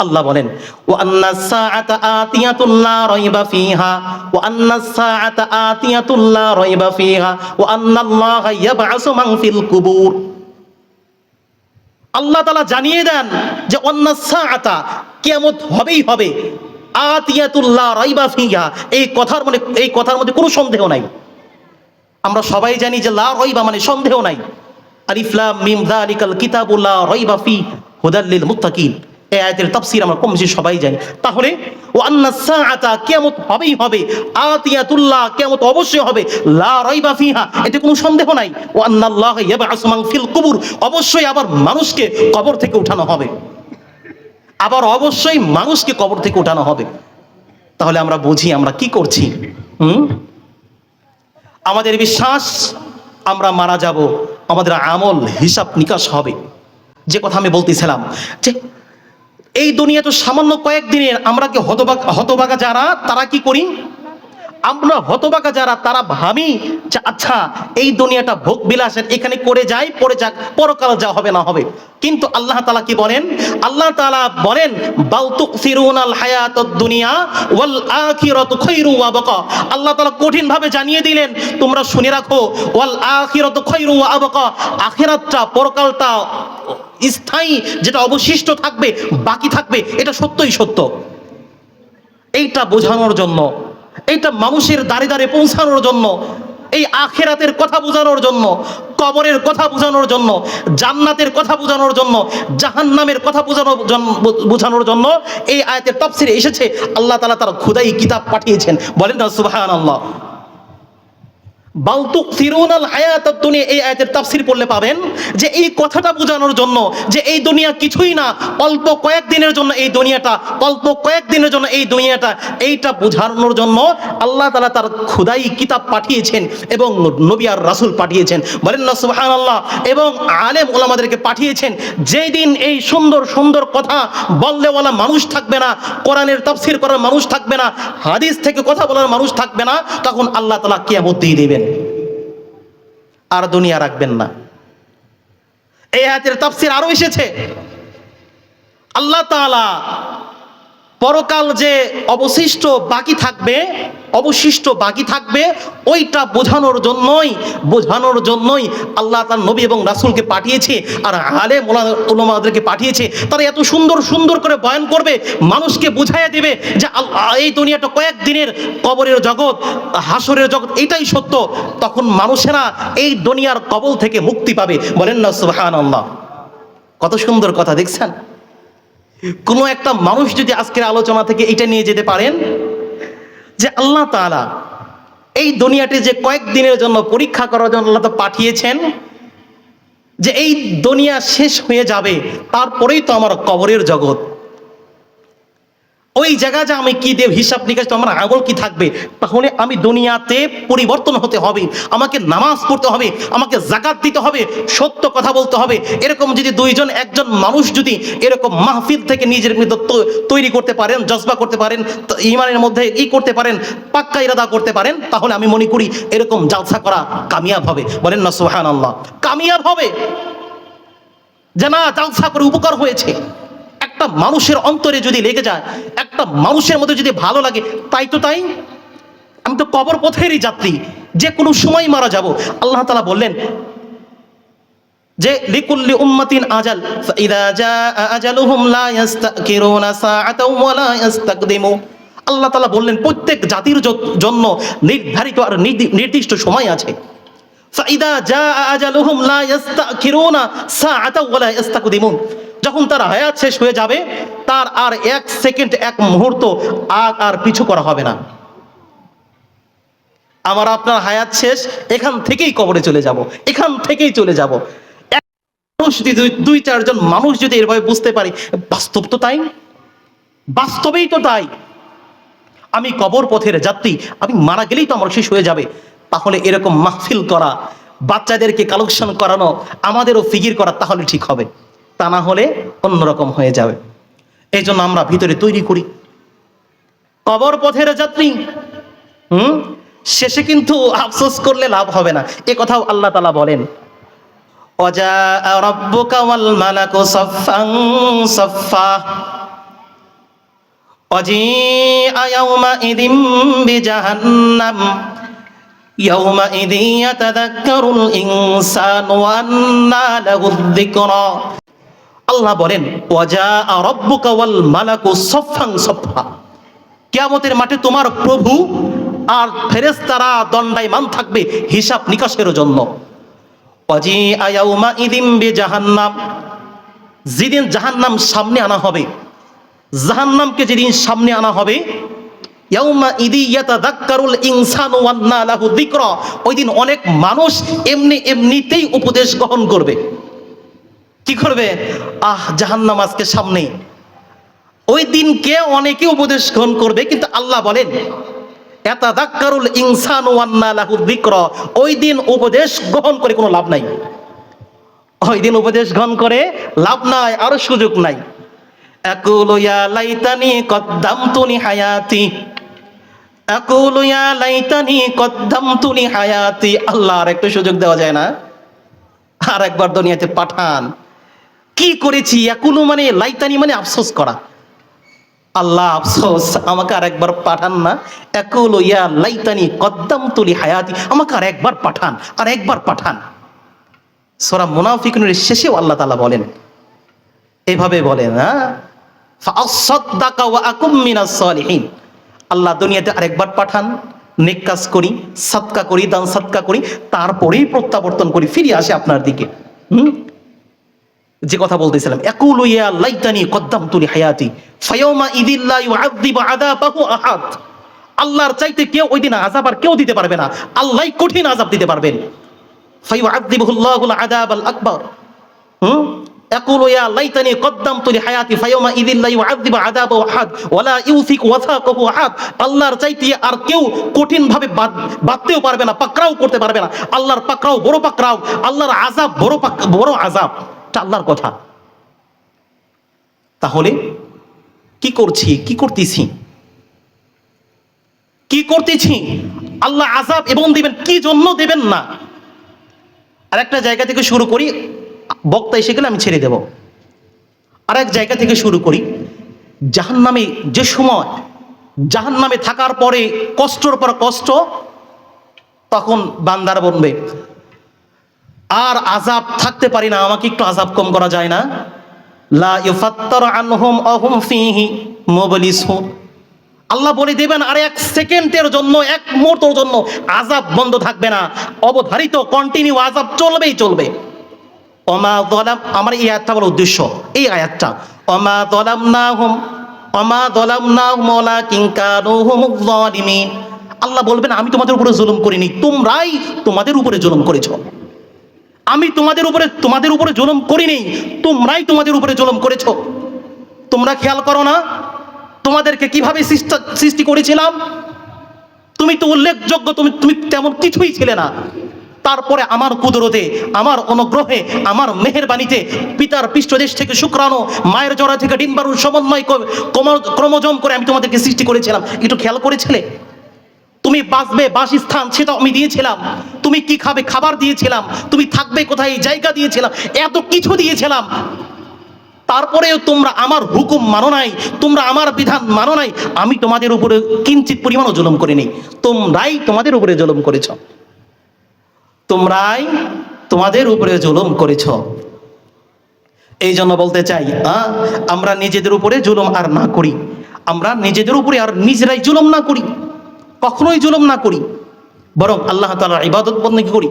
আল্লাহ বলেন ওয়া আন্নাস সাআতা আতিয়াতুন লা রাইবা ফিহা ওয়া আন্নাস সাআতা আতিয়াতুন লা রাইবা ফিহা ওয়া আন্নাল্লাহা ইয়াবআসু মান ফিল কুবুর। আল্লাহ তাআলা জানিয়ে দেন যে আন্নাস সাআতা, কিয়ামত হবেই হবে, আতিয়াতুল লা রাইবা ফিহা, এই কথার মধ্যে কোনো সন্দেহ নাই। আমরা সবাই জানি যে লা রাইবা মানে সন্দেহ নাই। আলিফ লাম মিম যালিকাল কিতাবু লা রাইবা ফি হুদাল লিল মুত্তাকিন, এই আয়াতের তাফসীর আমরা কম বেশি সবাই জানি। তাহলে ওয়া আন্নাস সাআতা, কিয়ামত হবেই হবে, আতিয়াতুল্লাহ, কিয়ামত অবশ্যই হবে, লা রাইবা ফিহা, এতে কোনো সন্দেহ নাই। ওয়া আন্নাল্লাহা ইয়াবআসু মান ফিল কুবুর, অবশ্যই আবার মানুষকে কবর থেকে উঠানো হবে, আবার অবশ্যই মানুষকে কবর থেকে উঠানো হবে। তাহলে আমরা বুঝি আমরা কি করছি। আমাদের বিশ্বাস আমরা মারা যাব, আমাদের আমল হিসাব নিকাশ হবে। যে কথা আমি বলতেছিলাম যে এই দুনিয়া তো সামান্য কয়েকদিনের, আমরা কি হতভাগা যারা তারা কি করি, আমরা হতভাগা যারা তারা ভাবি যে আচ্ছা এই দুনিয়াটা ভোগ বিলাসের, এখানে করে যাই, পরে যাক, পরকাল যা হবে না হবে। কিন্তু আল্লাহ তাআলা কি বলেন? আল্লাহ তাআলা বলেন বাল তুকসিরুনাল হায়াতাদ দুনিয়া ওয়াল আখিরাতু খায়রু ওয়া বাকা। আল্লাহ তাআলা কঠিন ভাবে জানিয়ে দিলেন, তোমরা শুনে রাখো, ওয়াল আখিরাতু খায়রু ওয়া বাকা, আখিরাতটা, পরকালটা স্থায়ী, যেটা অবশিষ্ট থাকবে, বাকি থাকবে, এটা সত্যই সত্য। এইটা বোঝানোর জন্য, এইটা মানুষের দ্বারে দ্বারে পৌঁছানোর জন্য, এই আখিরাতের কথা বোঝানোর জন্য, কবরের কথা বোঝানোর জন্য, জান্নাতের কথা বোঝানোর জন্য, জাহান্নামের কথা বোঝানোর জন্য এই আয়াতের তাফসীরে এসেছে আল্লাহ তাআলা তার খোদাই কিতাব পাঠিয়েছেন। বলেন না সুবহানাল্লাহ। বাল তুকসিরুনাল হায়াতাদ দুনিয়া, এই আয়াতের তাফসীর পড়লে পাবেন যে এই কথাটা বোঝানোর জন্য যে এই দুনিয়া কিছুই না, অল্প কয়েকদিনের জন্য এই দুনিয়াটা, অল্প কয়েকদিনের জন্য এই দুনিয়াটা, এইটা বোঝানোর জন্য আল্লাহ তাআলা তার খোদাই কিতাব পাঠিয়েছেন এবং নবী আর রাসূল পাঠিয়েছেন। বলেন না সুবহানাল্লাহ। এবং আলেম ওলামাদেরকে পাঠিয়েছেন। যেই দিন এই সুন্দর সুন্দর কথা বললেওয়ালা মানুষ থাকবে না, কোরআনের তাফসীর করার মানুষ থাকবে না, হাদিস থেকে কথা বলার মানুষ থাকবে না, তখন আল্লাহ তাআলা কিয়ামত দিয়ে দিবেন, আর দুনিয়া রাখবেন না। এই আয়াতের তাফসীর আরো এসেছে, আল্লাহ তাআলা পরকাল যে অবশিষ্ট বাকি থাকবে ওইটা বোঝানোর জন্যই আল্লাহ তার নবী এবং রাসূলকে পাঠিয়েছে, আর আলেম উলামাদেরকে পাঠিয়েছে। তারা এত সুন্দর সুন্দর করে বয়ান করবে, মানুষকে বুঝাইয়া দেবে যে এই দুনিয়াটা কয়েকদিনের, কবরের জগৎ, হাসরের জগৎ, এটাই সত্য। তখন মানুষেরা এই দুনিয়ার কবল থেকে মুক্তি পাবে। বলেন না সুবহানাল্লাহ। কত সুন্দর কথা দেখছেন। কোনো একটা মানুষ যদি আজকের আলোচনা থেকে এটা নিয়ে যেতে পারেন যে আল্লাহ তাআলা এই দুনিয়াটি যে কয়েকদিনের জন্য পরীক্ষা করার জন্য আল্লাহ তাআলা পাঠিয়েছেন, যে এই দুনিয়া শেষ হয়ে যাবে, তারপরেই তো আমার কবরের জগৎ, ওই জায়গা যে আমি কি দেব হিসাব নিকাশ, তো আমার আমল কি থাকবে। তাহলে আমি দুনিয়াতে পরিবর্তন হতে হবে, আমাকে নামাজ পড়তে হবে, আমাকে যাকাত দিতে হবে, সত্য কথা বলতে হবে। এরকম যদি একজন মানুষ যদি এরকম মাহফিল থেকে নিজের মধ্যে তৈরি করতে পারেন, জজবা করতে পারেন, ঈমানের মধ্যে করতে পারেন, পাক্কা ইরাদা করতে পারেন, তাহলে আমি মনে করি এরকম জালসা করা কামিয়াব হবে। বলেন না সুবহানাল্লাহ। কামিয়াব হবে যে না, জালসা করে উপকার হয়েছে। একটা মানুষের অন্তরে যদি লেগে যায়, একটা মানুষের মধ্যে যদি ভালো লাগে, তাই আমি তো কবর পথেরই যাত্রী, যে কোনো সময় মারা যাব। আল্লাহ তাআলা বললেন যে লিকুল্লি উম্মাতিন আজাল ফাইদা জাআ আজালুহুম লা ইস্তাকিরুনা সাআতাও ওয়া লা ইস্তাকদিমু। আল্লাহ তাআলা বললেন প্রত্যেক জাতির জন্য নির্ধারিত আর নির্দিষ্ট সময় আছে। ফাইদা জাআ আজালুহুম লা ইস্তাকিরুনা সাআতাও ওয়া লা ইস্তাকদিমুন। যখন তার হায়াত শেষ হয়ে যাবে, তার আর এক সেকেন্ড, এক মুহূর্ত আর পিছু করা হবে না। আমার আপনার হায়াত শেষ, এখান থেকেই কবরে চলে যাব, এখান থেকেই চলে যাব। এক মানুষ যদি, দুই চারজন মানুষ যদি এভাবে বুঝতে পারি, বাস্তব তো তাই, বাস্তবেই তো তাই। আমি কবর পথের যাত্রী, আমি মারা গেলেই তো আমার শেষ হয়ে যাবে। তাহলে এরকম মাহফিল করা, বাচ্চাদেরকে কালেকশন করানো, আমাদেরও ফিকির করা, তাহলে ঠিক হবে। তা না হলে অন্যরকম হয়ে যাবে। এই জন্য আমরা ভিতরে তৈরি করি কবর পথের যাত্রী। শেষে কিন্তু আফসোস করলে লাভ হবে না, এ কথাও আল্লাহ তাআলা বলেন। ওয়াজা রাব্বুকা ওয়াল মালাকু সাফফান সাফফা। وجيء يومئذ بجهنم يومئذ يتذكر الإنسان وأنى له الذكرى। আল্লাহ বলেন ওয়াজা রব্বুকা ওয়াল মালাকু সফফান সফফা, কিয়ামতের মাঠে তোমার প্রভু আর ফেরেশতারা দণ্ডায়মান থাকবে হিসাব নিকাশের জন্য। ওয়াজিআ ইয়াউমাইযিন বিজাহান্নাম, যেদিন জাহান্নাম সামনে আনা হবে, জাহান্নামকে যেদিন সামনে আনা হবে, ইয়াউমাইযি ইয়াতাযাক্কারুল ইনসানু ওয়ান্না লাহু যিকরা, ওই দিন অনেক মানুষ এমনিতেই উপদেশ গ্রহণ করবে। কি করবে? জাহান্নাম আজকে সামনে, ওই দিনকে অনেকে উপদেশ গ্রহণ করবে। কিন্তু আল্লাহ বলেন ইয়াতাযাক্কারুল ইনসানু ওয়ান্না লাহু যিকরা, ওই দিন উপদেশ গ্রহণ করে কোনো লাভ নাই। ওই দিন উপদেশ গ্রহণ করে লাভ নাই, আর সুযোগ নাই। আকুলু ইয়া লাইতানি কদ্দামতু লিহায়াতি, আকুলু ইয়া লাইতানি কদ্দামতু লিহায়াতি। আল্লাহ আর একটু সুযোগ দেওয়া যায় না? আর একবার দুনিয়াতে পাঠান। কি করেছি? আকুলু মানে লাইতানি মানে আফসোস করা। আল্লাহ আফসোস, আমাকে আর একবার পাঠান না। আকুলু ইয়া লাইতানি কদ্দামতু লিহায়াতি, আমাকে আর একবার পাঠান, আর একবার পাঠান। সূরা মুনাফিকুনের শেষেও আল্লাহ তাআলা বলেন, এইভাবে বলেন, ফাআসাদদাকা ওয়া আকুম মিনাস সালিহিন। আল্লাহ দুনিয়াতে আরেকবার পাঠান, নেক কাজ করি, সাদকা করি, দান সাদকা করি, তারপরেই প্রত্যাবর্তন করি, ফিরে আসে আপনার দিকে। যে কথা বলতেছিলাম, ইয়াকুলু ইয়া লাইতানি কদ্দামতু লিহায়াতি ফায়াউমা ইযিল লা ইউআযযিবু আযাবাহু আহাদ। আল্লাহর চাইতে কেউ ওই দিন আযাব আর কেউ দিতে পারবে না, আল্লাহই কঠিন আযাব দিতে পারবেন। ফায়ুআযযিবুহুল্লাহুল আযাবাল আকবার। ইয়াকুলু ইয়া লাইতানি কদ্দামতু লিহায়াতি ফায়াউমা ইযিল লা ইউআযযিবু আযাবাহু আহাদ ওয়া লা ইউসিকু ওয়াসাকাহু আহাদ। আল্লাহর চাইতে আর কেউ কঠিন ভাবে বাঁধতেও পারবে না, পাকড়াও করতে পারবে না। আল্লাহর পাকড়াও বড় পাকড়াও, আল্লাহর আযাব বড় আযাব, এটা আল্লাহর কথা। তাহলে কি করছি, কি করতেছি, কি করতেছি? আল্লাহ আযাব এবং দিবেন, কি জন্য দেবেন না? আর একটা জায়গা থেকে শুরু করি, বক্তা এসে গেলে আমি ছেড়ে দেব। আর এক জায়গা থেকে শুরু করি, জাহান্নামে যে সময়, জাহান্নামে থাকার পরে কষ্টর পর কষ্ট, তখন বান্দার বলবে আর আযাব থাকতে পারি না, আমাকে একটু আযাব কম করা যায় না? লা ইউফাত্তারু আনহুম আহুম ফীহি মুবলিসুন। আল্লাহ বলে দেবেন আর এক সেকেন্ডের জন্য, এক মুহূর্তের জন্য আযাব বন্ধ থাকবে না, অবধারিত কন্টিনিউ আযাব চলবেই চলবে। ওমা যালাম, আমার এই আয়াতটা বলার উদ্দেশ্য, এই আয়াতটা, ওমা যালামনাহুম ওয়ালাকিন কানু হুমুয যালিমিন। আল্লাহ বলবেন আমি তোমাদের উপরে জুলুম করিনি, তোমরাই তোমাদের উপরে জুলুম করেছো। আমি তোমাদের উপরে জুলুম করিনি, তোমরাই তোমাদের উপরে জুলুম করেছো। তোমরা খেয়াল করো না তোমাদেরকে কিভাবে সৃষ্টি করেছিলাম? তুমি তো উল্লেখযোগ্য, তুমি তেমন কিছুই ছিলে না। তারপরে আমার কুদরতে, আমার অনুগ্রহে, আমার মেহেরবানিতে পিতার পৃষ্ঠদেশ থেকে শুক্রাণু, মায়ের জরা থেকে ডিম্বাণুর সমন্বয় ক্রমজম করে আমি তোমাদেরকে সৃষ্টি করেছিলাম। একটু খেয়াল করেছিলে? তুমি বাঁচবে বাসস্থান সেটা আমি দিয়েছিলাম, তুমি কি খাবে খাবার দিয়েছিলাম, তুমি থাকবে কোথায় জায়গা দিয়েছিলাম, এত কিছু দিয়েছিলাম। তারপরেও তোমরা আমার হুকুম মানো নাই, তোমরা আমার বিধান মানো নাই। আমি তোমাদের উপরে কিঞ্চিত পরিমাণও জুলুম করিনি, তোমরাই তোমাদের উপরে জুলুম করেছ, তোমরাই তোমাদের উপরে জুলুম করেছ। এই জন্য বলতে চাই, আমরা নিজেদের উপরে জুলুম আর না করি, আমরা নিজেদের উপরে আর নিজেরাই জুলুম না করি, কখনোই জুলুম না করি, বরং আল্লাহ তাআলার ইবাদত বন্দেগী করি।